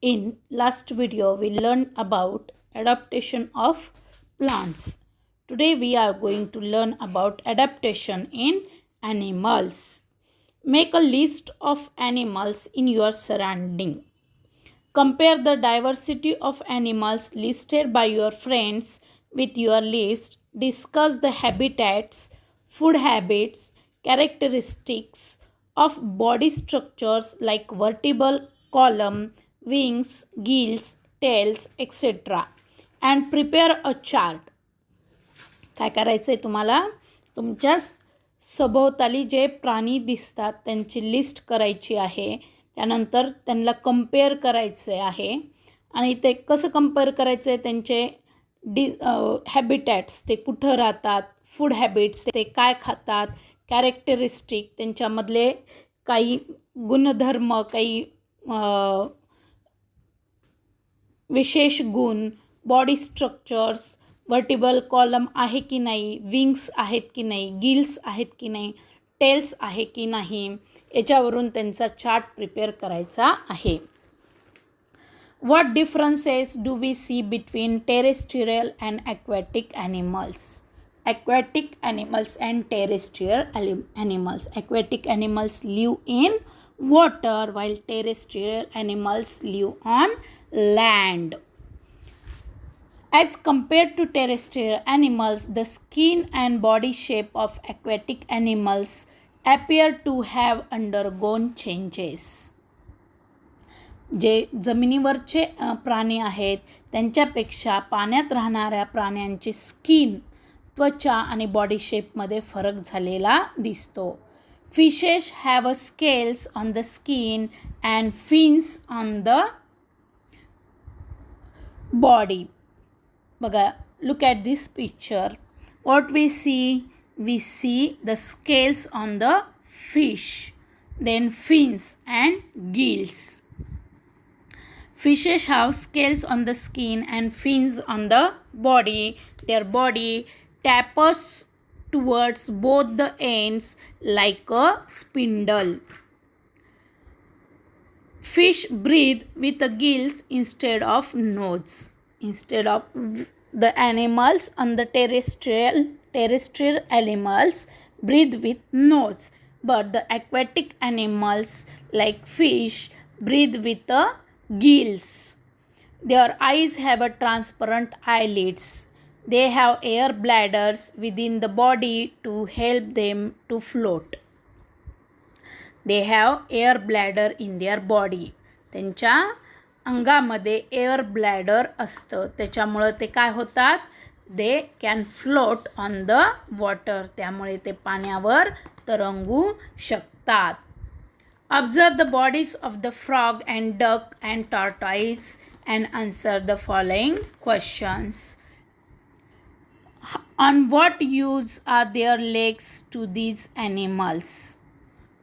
In last video, we learned about adaptation of plants. Today, we are going to learn about adaptation in animals. Make a list of animals in your surrounding. Compare the diversity of animals listed by your friends with your list. Discuss the habitats, food habits, characteristics of body structures like vertebral column, wings, gills, tails, etc. And prepare a chart. काय करायचं आहे तुम्हाला तुमच्या सभोवताली जे प्राणी दिसतात त्यांची लिस्ट करायची आहे. त्यानंतर त्यांना कंपेअर करायचे आहे आणि ते कसं कंपेअर करायचं आहे त्यांचे हॅबिटॅट्स ते कुठं राहतात, फूड हॅबिट्स ते काय खातात, कॅरेक्टरिस्टिक त्यांच्यामधले काही गुणधर्म, काही विशेष गुण, बॉडी स्ट्रक्चर्स, वर्टिबल कॉलम आहे की नाही, विंग्स आहेत की नाही, गिल्स आहेत की नाही, टेल्स आहे की नाही, याच्यावरून त्यांचा चार्ट प्रिपेअर करायचा आहे. What differences do we see between terrestrial and aquatic animals? Aquatic animals and terrestrial animals. Aquatic animals live in water while terrestrial animals live on land. As compared to terrestrial animals, the skin and body shape of aquatic animals appear to have undergone changes. जे जमिनीवरचे प्राणी आहेत त्यांच्यापेक्षा पाण्यात राहणाऱ्या प्राण्यांची skin, त्वचा आणि बॉडी शेपमध्ये फरक झालेला दिसतो. Fishes have a scales on the skin and fins on the body. बघा, look at this picture. What we see the scales on the fish, then fins and gills. Fishes have scales on the skin and fins on the body. Their body tapers towards both the ends like a spindle. Fish breathe with the gills instead of nose. Instead of the animals on the terrestrial animals breathe with nose, but the aquatic animals like fish breathe with a gills. Their eyes have a transparent eyelids. They have air bladders within the body to help them to float. They have air bladder in their body. त्यांच्या अंगामध्ये air bladder असतं, त्याच्यामुळे ते काय होतात, they can float on the water. त्यामुळे ते पाण्यावर तरंगू शकतात. Observe the bodies of the frog and duck and tortoise and answer the following questions. On what use are their legs to these animals?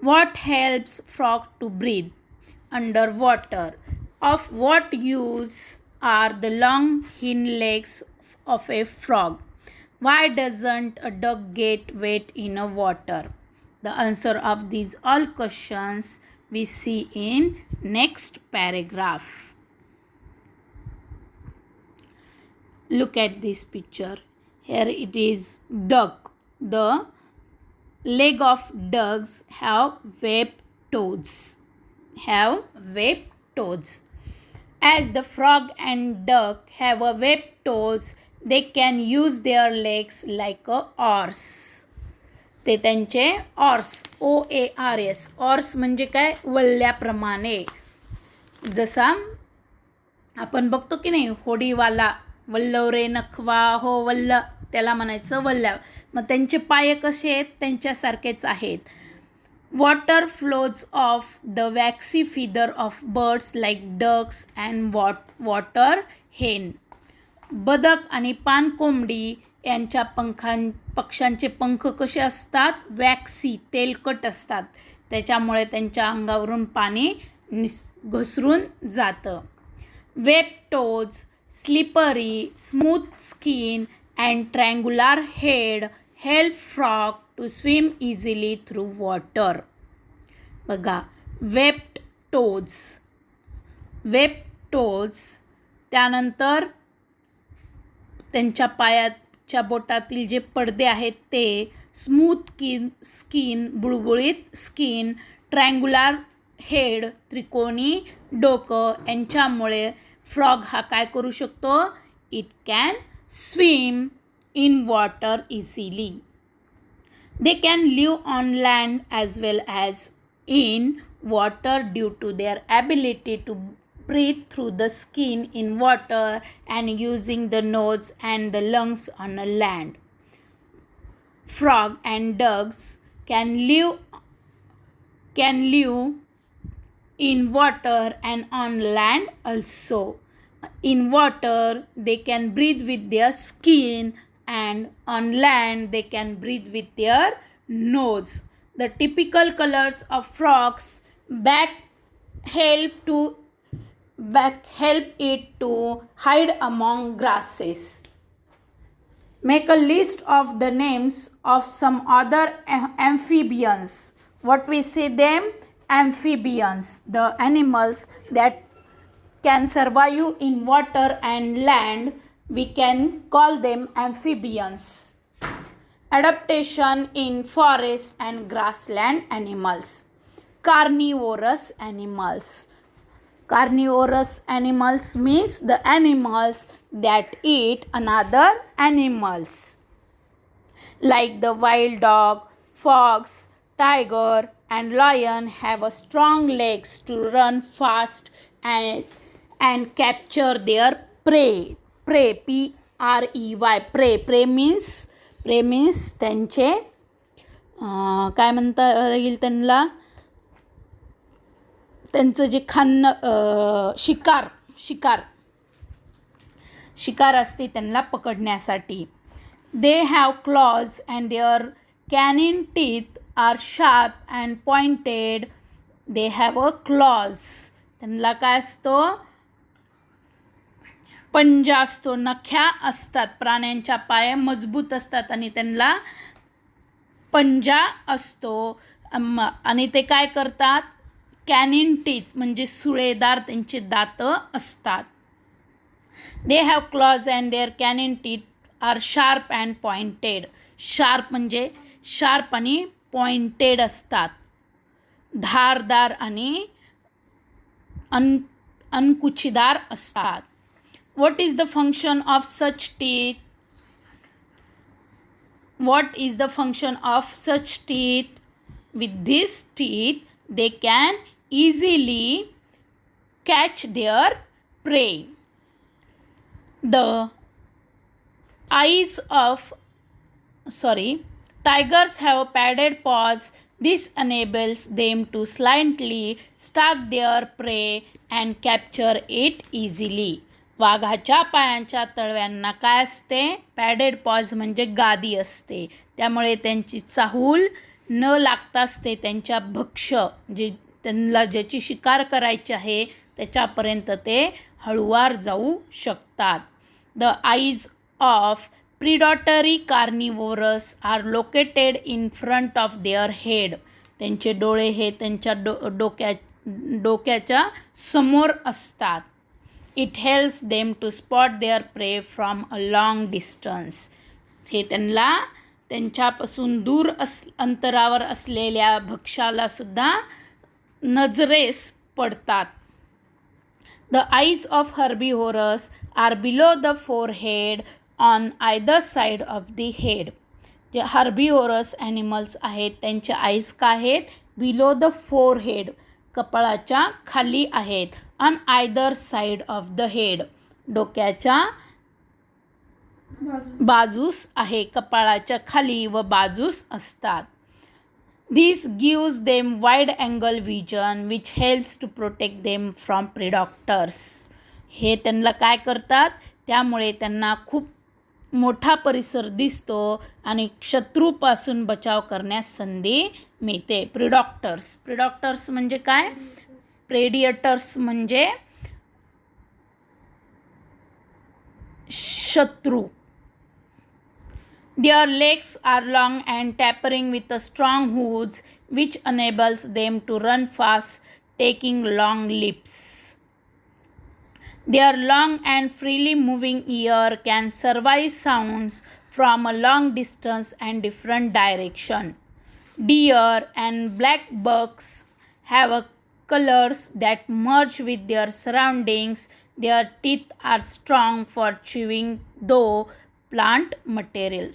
What helps frog to breathe underwater? Of what use are the long hind legs of a frog? Why doesn't a duck get wet in a water? The answer of these all questions we see in next paragraph. Look at this picture. Here it is duck. The leg of ducks have webbed toes. As the frog and duck have a webbed toes, they can use their legs like a oars. ते त्यांचे OARS ऑर्स म्हणजे काय, वल्ल्याप्रमाणे. जसा आपण बघतो की नाही, होडीवाला वल्लव रे नखवा हो वल्ल, त्याला म्हणायचं वल्ल्या. मग त्यांचे पाय कसे आहेत, त्यांच्यासारखेच आहेत. Water flows off the waxy feather of birds like ducks and water hen. बदक आणि पाणकोंबडी यांच्या पक्ष्यांचे पंख कसे असतात, वॅक्सी तेलकट असतात, त्याच्यामुळे त्यांच्या अंगावरून पाणी घसरून जातं. Web toes, slippery smooth skin and triangular head help frog to swim easily through water. बघा, वेब toes. त्यानंतर त्यांच्या पायाच्या बोटातील जे पडदे आहेत ते स्मूथ स्किन, बुळबुळीत स्किन, ट्रायंग्युलर हेड, त्रिकोणी डोकं यांच्यामुळे फ्रॉग हा काय करू शकतो? It can swim in water easily. They can live on land as well as in water due to their ability to breathe through the skin in water and using the nose and the lungs on a land. Frog and ducks can live in water and on land also. In water they can breathe with their skin, and on land they can breathe with their nose. The typical colors of frogs back help it to hide among grasses. Make a list of the names of some other amphibians. What we say them? Amphibians, the animals that can survive in water and land. We can call them amphibians. Adaptation in forest and grassland animals. Carnivorous animals. Carnivorous animals means the animals that eat another animals, like the wild dog, fox, tiger and lion have a strong legs to run fast and capture their prey. Prey, prey, prey means त्यांचे काय म्हणता येईल त्यांना, त्यांचं जे शिकार असते त्यांना पकडण्यासाठी. They have claws and their canine teeth are sharp and pointed. They have a claws. त्यांना काय असतो? पंजा असतो, नख्या असतात. प्राण्यांच्या पाय मजबूत असतात आणि त्यांना पंजा असतो. आणि ते काय करतात? कॅनिन टीथ म्हणजे सुळेदार त्यांचे दात असतात. They have claws and their canine teeth are sharp and pointed. Sharp म्हणजे शार्प आणि पॉइंटेड असतात, धारदार आणि अंकुचीदार असतात. What is the function of such teeth? What is the function of such teeth? With these teeth, they can easily catch their prey. The eyes of tigers have padded paws. This enables them to slightly stalk their prey and capture it easily. वाघाच्या पायांच्या तळव्यांना काय असते? Padded pause म्हणजे गादी असते. त्यामुळे त्यांची चाहूल न लागताच ते त्यांच्या भक्ष्य जे त्यांना ज्याची शिकार करायची आहे त्याच्यापर्यंत ते हळूवार जाऊ शकतात. The eyes of predatory carnivorous are located in front of their head. त्यांचे डोळे हे त्यांच्या डोक्याच्या समोर असतात. It helps them to spot their prey from a long distance. हे त्यांना त्यांच्यापासून दूर अंतरावर असलेल्या भक्ष्याला सुद्धा नजरेस पडतात. The eyes of herbivores are below the forehead on either side of the head. जे हर्बिव्होरस ॲनिमल्स आहेत त्यांचे आईज काय आहेत? बिलो द फोरहेड, कपाळाच्या खाली आहेत. On either side of the head, डोक्याच्या बाजूस आहे, कपाळाच्या खाली व बाजूस असतात. This gives them wide angle vision which helps to protect them from predators. हे त्यांना काय करतात? त्यामुळे त्यांना खूप मोठा परिसर दिसतो आणि शत्रूपासून बचाव करण्यास संधी मिळते. प्रिडॉक्टर्स म्हणजे काय? प्रेडिएटर्स म्हणजे शत्रू. Their legs are long and tapering with a strong hooves which enables them to run fast, taking long leaps. Their long and freely moving ear can survive sounds from a long distance and different direction. Deer and black bucks have a colors that merge with their surroundings. Their teeth are strong for chewing tough plant material.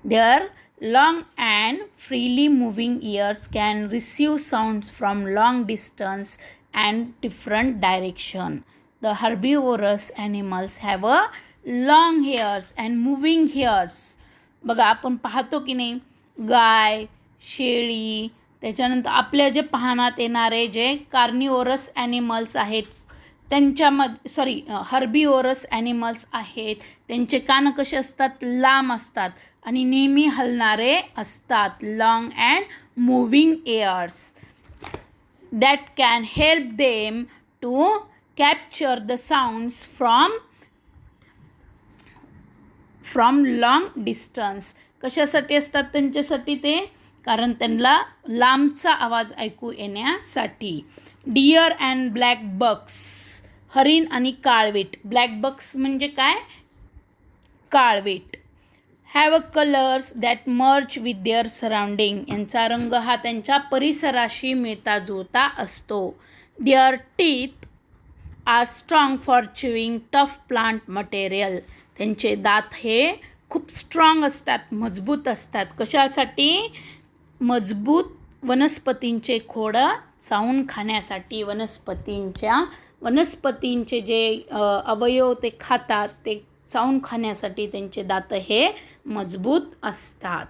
Their long and freely moving ears can receive sounds from long distance and different direction. The herbivorous animals have a long hairs and moving hairs. बघा आपण पाहतो की नाही, गाय, शेळी, त्याच्यानंतर आपल्या जे पाहण्यात येणारे जे कार्निवोरस ॲनिमल्स आहेत त्यांच्यामध्ये हर्बिवोरस ॲनिमल्स आहेत, त्यांचे कान कसे असतात, लांब असतात आणि नेहमी हलणारे असतात. Long and moving ears that can help them to capture the sounds from long distance. कशासाठी असतात त्यांच्यासाठी ते, कारण त्यांना लांबचा आवाज ऐकू येण्यासाठी. डिअर अँड ब्लॅक बक्स, हरिण आणि काळवीट. ब्लॅक बक्स म्हणजे काय, काळवीट. Have a colours that merge with their surrounding, यांचा रंग हा त्यांच्या परिसराशी मिळता जुळता असतो. Their teeth are strong for chewing tough plant material, त्यांचे दात हे खूप स्ट्रॉंग असतात, मजबूत असतात. कशासाठी, मजबूत वनस्पतींचे खोडं चावून खाण्यासाठी. वनस्पतींचे जे अवयव ते खातात ते चावून खाण्यासाठी त्यांचे दात हे मजबूत असतात.